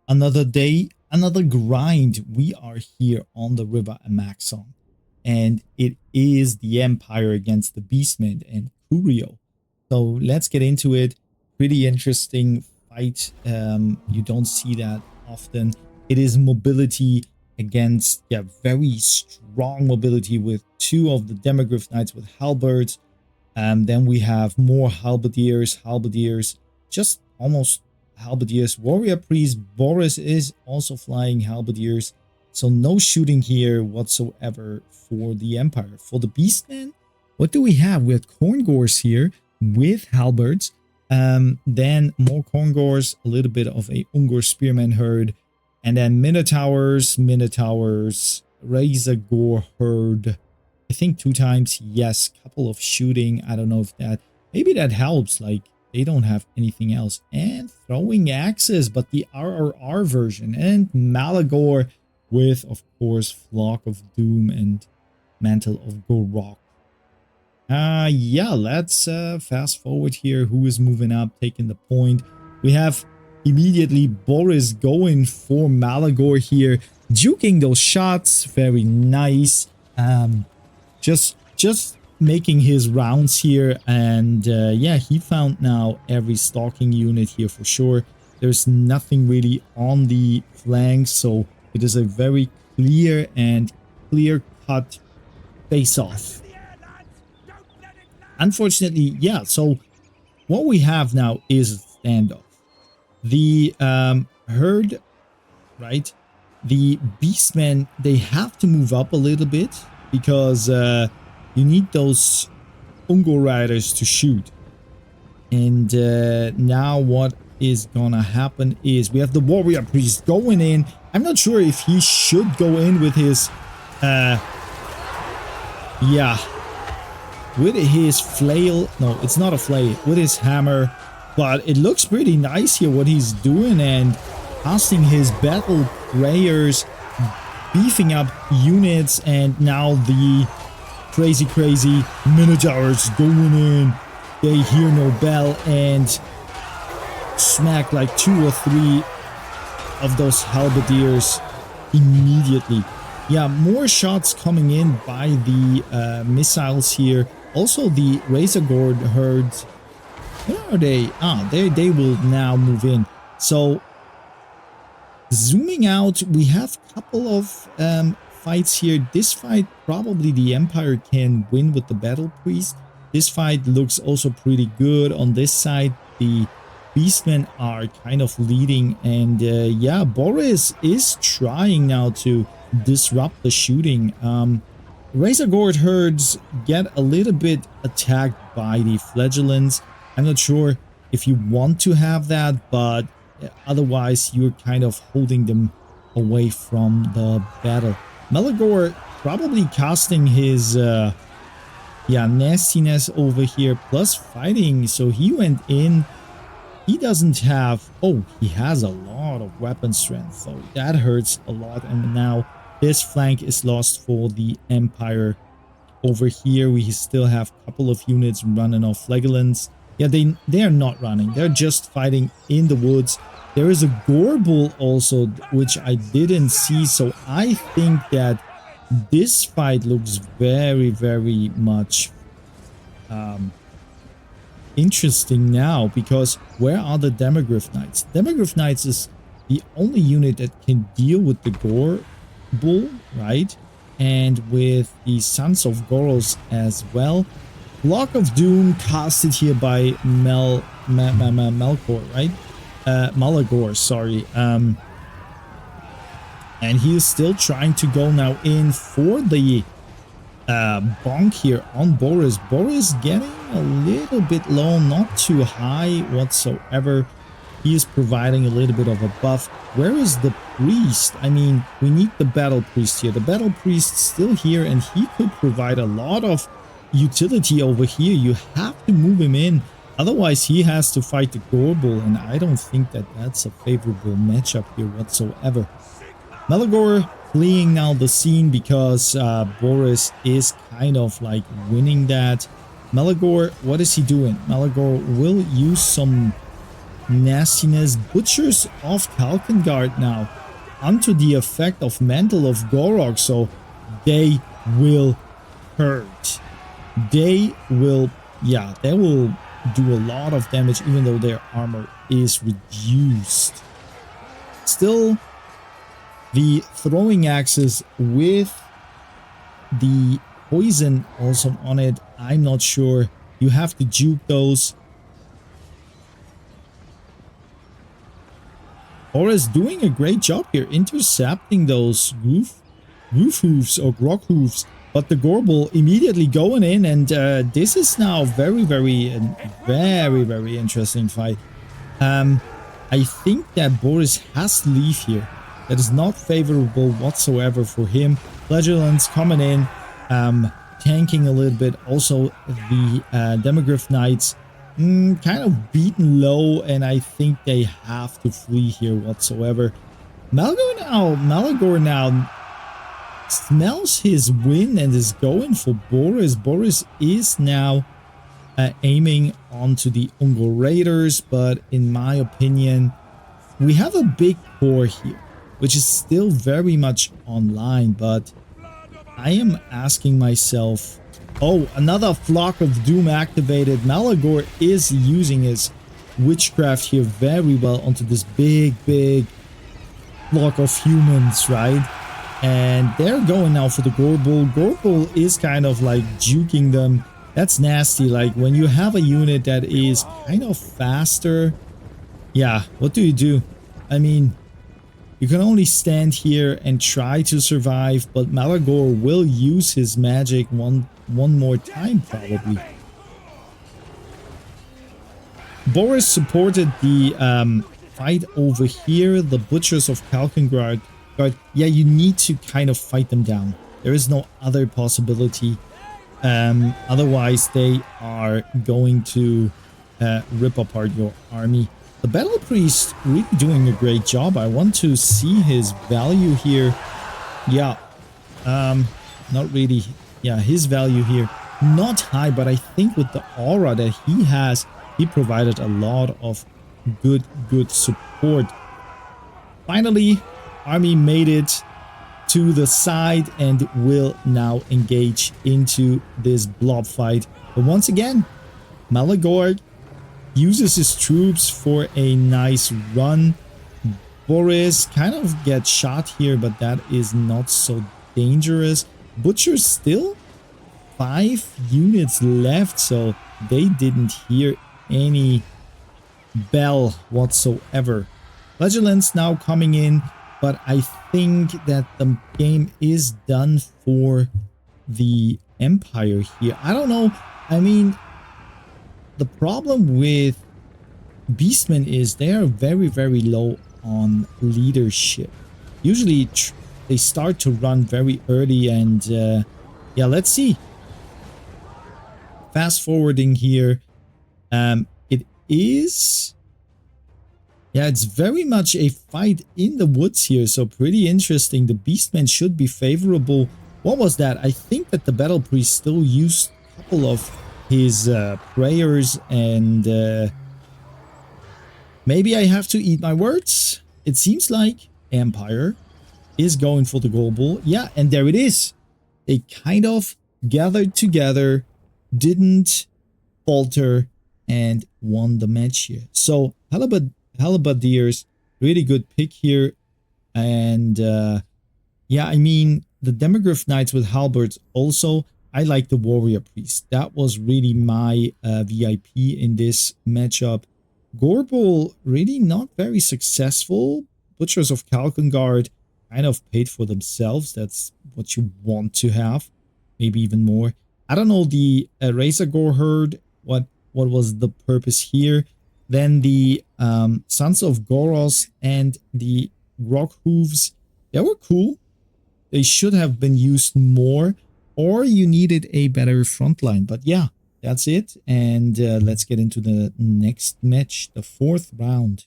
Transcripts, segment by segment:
Another day, another grind. We are here on the river Amaxon, and it is the Empire against the Beastmen and Curio. So let's get into it. Pretty interesting fight. You don't see that often. It is mobility against, yeah, very strong mobility with two of the Demogryph Knights with halberds. Then we have more halberdiers, just almost halberdiers. Warrior priest Boris is also flying halberdiers. So no shooting here whatsoever for the Empire. For the Beastmen, what do we have? We have Corngors here with halberds. Then more Corngors, a little bit of a Ungor spearman herd. And then Minotaurs, Razor Gore herd. I think 2 times, yes. Couple of shooting. I don't know if that... Maybe that helps. Like, they don't have anything else. And throwing axes, but the RRR version. And Malagor with, of course, Flock of Doom and Mantle of Gorok. Yeah, let's fast forward here. Who is moving up, taking the point? We have immediately Boris going for Malagor here, juking those shots. Very nice. Just making his rounds here, and yeah, he found now every stalking unit here for sure. There's nothing really on the flanks, so it is a very clear and clear-cut face-off. Unfortunately, yeah, so what we have now is a standoff. The herd, right? The beastmen, they have to move up a little bit because you need those Ungor riders to shoot. And now what is gonna happen is we have the warrior priest going in. I'm not sure if he should go in with his yeah, with his flail. No, it's not a flail, with his hammer. But it looks pretty nice here what he's doing, and casting his battle prayers, beefing up units, and now the crazy Minotaurs going in. They hear no bell and smack like 2 or 3 of those halberdiers immediately. Yeah, more shots coming in by the missiles here. Also the Razor Gourd herds. Where are they? They will now move in. So zooming out, we have a couple of fights here. This fight, probably the Empire can win with the Battle Priest. This fight looks also pretty good. On this side, the Beastmen are kind of leading. And yeah, Boris is trying now to disrupt the shooting. Razor Gourd herds get a little bit attacked by the Flagellants. I'm not sure if you want to have that, but otherwise you're kind of holding them away from the battle. Malagor probably casting his yeah, nastiness over here, plus fighting. So he went in. He doesn't have... Oh, he has a lot of weapon strength, so that hurts a lot. And now this flank is lost for the Empire. Over here we still have a couple of units running off Flagellants. Yeah, they are not running. They're just fighting in the woods. There is a Gorbull also, which I didn't see. So I think that this fight looks very much interesting now. Because where are the Demogryph Knights? Demogryph Knights is the only unit that can deal with the Gorbull, right? And with the Sons of Goros as well. Block of Doom casted here by Melkor, right? Malagor, sorry. And he is still trying to go now in for the bonk here on Boris. Boris getting a little bit low, not too high whatsoever. He is providing a little bit of a buff. Where is the priest? I mean, we need the battle priest here. The battle priest still here, and he could provide a lot of utility over here. You have to move him in, otherwise he has to fight the Gorbull, and I don't think that that's a favorable matchup here whatsoever. Malagor fleeing now the scene because Boris is kind of like winning that. Malagor, what is he doing? Malagor will use some nastiness. Butchers of Kalkengard now onto the effect of Mantle of Gorok, so they will hurt. They will, yeah, they will do a lot of damage even though their armor is reduced. Still, the throwing axes with the poison also on it, I'm not sure. You have to juke those. Boris doing a great job here, intercepting those roof hoofs or grog hoofs. But the Gorbel immediately going in, and this is now very interesting fight. I think that Boris has to leave here. That is not favorable whatsoever for him. Flagellants coming in, tanking a little bit. Also, the Demogryph Knights kind of beaten low, and I think they have to flee here whatsoever. Malagor now smells his win and is going for Boris. Boris is now aiming onto the Ungol Raiders, but in my opinion, we have a big core here, which is still very much online, but I am asking myself, oh, another Flock of Doom activated. Malagor is using his witchcraft here very well onto this big flock of humans, right? And they're going now for the Gorbel. Gorbel is kind of like juking them. That's nasty. Like when you have a unit that is kind of faster, yeah, what do? I mean, you can only stand here and try to survive, but Malagor will use his magic one more time probably. Boris supported the fight over here, the Butchers of Kalkengard. But yeah, you need to kind of fight them down. There is no other possibility. Otherwise, they are going to rip apart your army. The Battle Priest really doing a great job. I want to see his value here. Yeah, not really. Yeah, his value here, not high, but I think with the aura that he has, he provided a lot of good support. Finally, army made it to the side and will now engage into this blob fight. But once again, Malagor uses his troops for a nice run. Boris kind of gets shot here, but that is not so dangerous. Butcher still 5 units left, so they didn't hear any bell whatsoever. Flagellants now coming in. But I think that the game is done for the Empire here. I don't know. I mean, the problem with Beastmen is they are very low on leadership. Usually they start to run very early, and yeah, let's see. Fast forwarding here. It is... yeah, it's very much a fight in the woods here, so pretty interesting. The Beastmen should be favorable. What was that? I think that the Battle Priest still used a couple of his prayers, and maybe I have to eat my words. It seems like Empire is going for the Gorbel. Yeah, and there it is. They kind of gathered together, didn't falter, and won the match here. So, Halberdiers, really good pick here. And yeah, I mean, the Demogryph Knights with halberds also. I like the Warrior Priest. That was really my VIP in this matchup. Gorbel really not very successful. Butchers of Kalkengard kind of paid for themselves. That's what you want to have. Maybe even more. I don't know the Razor Gore herd. What was the purpose here? Then the Sons of Goros and the Rock Hooves, they were cool. They should have been used more, or you needed a better front line. But yeah, that's it. And let's get into the next match, the 4th round.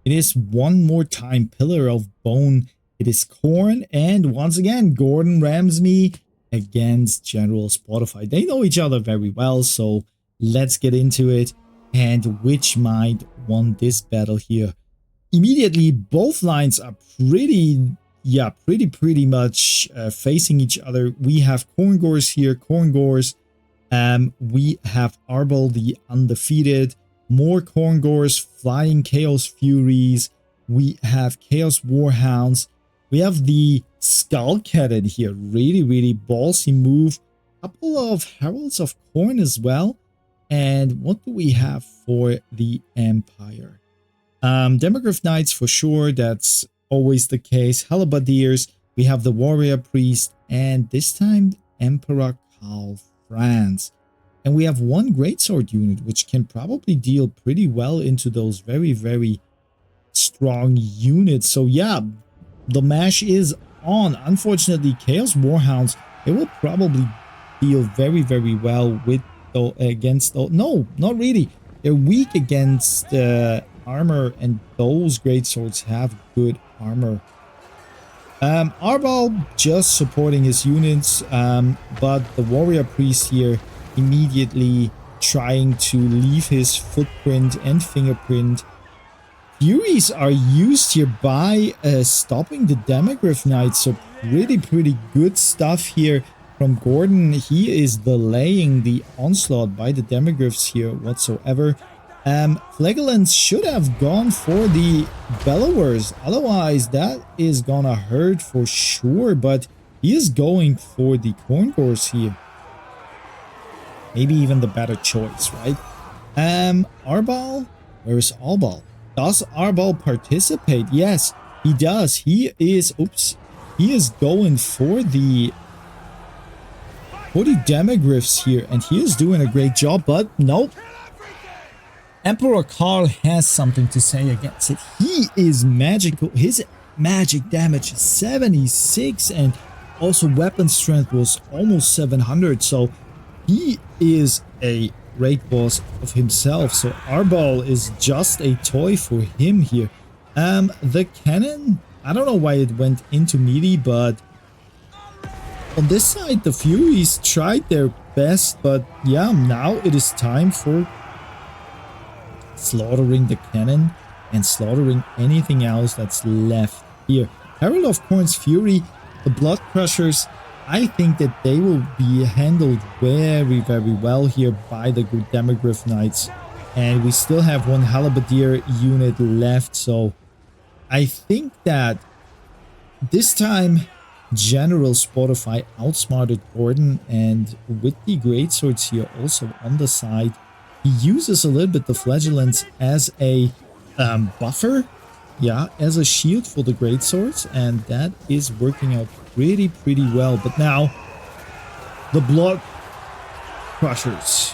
It is one more time Pillar of Bone. It is Khorne, and once again, Gordon Ramsay against General Spotify. They know each other very well, so let's get into it. and which might won this battle here. Immediately, both lines are pretty much facing each other. We have Korngors here, Korngors. We have Arbol, the undefeated, more Korngors, Flying Chaos Furies. We have Chaos Warhounds. We have the Skull Cannon here, really ballsy move. Couple of Heralds of Khorne as well. And what do we have for the Empire? Demogryph Knights for sure, that's always the case. Halberdiers, we have the Warrior Priest, and this time Emperor Karl Franz. And we have one Greatsword unit, which can probably deal pretty well into those very strong units. So yeah, the mash is on. Unfortunately, Chaos Warhounds, they will probably deal very well with against those. No, not really. They're weak against armor, and those greatswords have good armor. Arbal just supporting his units, but the warrior priest here immediately trying to leave his footprint and fingerprint. Furies are used here by stopping the Demogryph Knights, so pretty good stuff here from Gordon. He is delaying the onslaught by the Demogryphs here whatsoever. Flagellants should have gone for the Bellowers, otherwise that is gonna hurt for sure, but he is going for the Korngors here. Maybe even the better choice, right? Arbal? Where is Arbal? Does Arbal participate? Yes, he does. He is, he is going for the Demogryphs here, and he is doing a great job, but nope. Emperor Karl has something to say against it. He is magical. His magic damage is 76, and also weapon strength was almost 700, so he is a great boss of himself. So Arbal is just a toy for him here. The cannon, I don't know why it went into melee, but on this side the Furies tried their best, but yeah, now it is time for slaughtering the cannon and slaughtering anything else that's left here. Herald of Khorne's Fury, the Blood Crushers, I think that they will be handled very well here by the Demogryph Knights. And we still have one Halberdier unit left, so I think that this time General Spotify outsmarted Gordon, and with the greatswords here also on the side, he uses a little bit the Flagellants as a buffer, yeah, as a shield for the greatswords, and that is working out pretty well. But now the Blood Crushers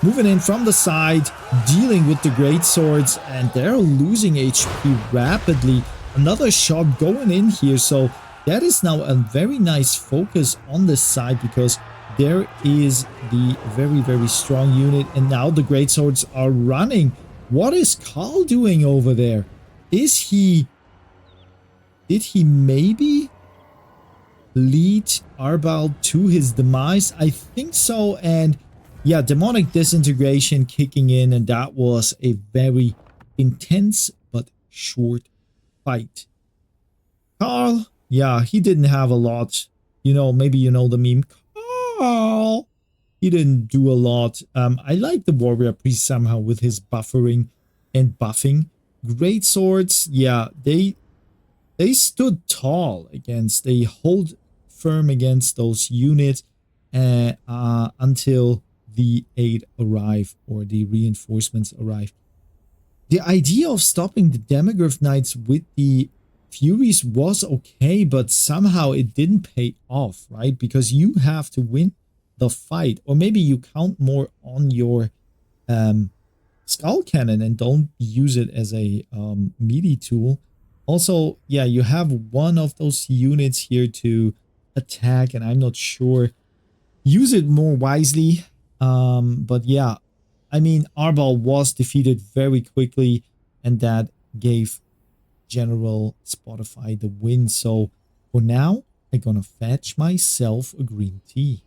moving in from the side, dealing with the greatswords, and they're losing HP rapidly. Another shot going in here, so that is now a very nice focus on this side, because there is the very strong unit, and now the greatswords are running. What is Karl doing over there? Did he maybe lead Arbal to his demise? I think so. And yeah, demonic disintegration kicking in, and that was a very intense but short fight. Karl, yeah, he didn't have a lot. You know, maybe you know the meme. Karl, he didn't do a lot. I like the warrior priest somehow with his buffering and buffing. Great swords, yeah, they stood tall against, they hold firm against those units until the aid arrive, or the reinforcements arrive. The idea of stopping the Demogryph Knights with the Furies was okay, but somehow it didn't pay off, right? Because you have to win the fight, or maybe you count more on your Skull Cannon and don't use it as a melee tool. Also, yeah, you have one of those units here to attack, and I'm not sure. Use it more wisely. But yeah, I mean, Arbal was defeated very quickly, and that gave General Spotify the win. So for now, I'm gonna fetch myself a green tea.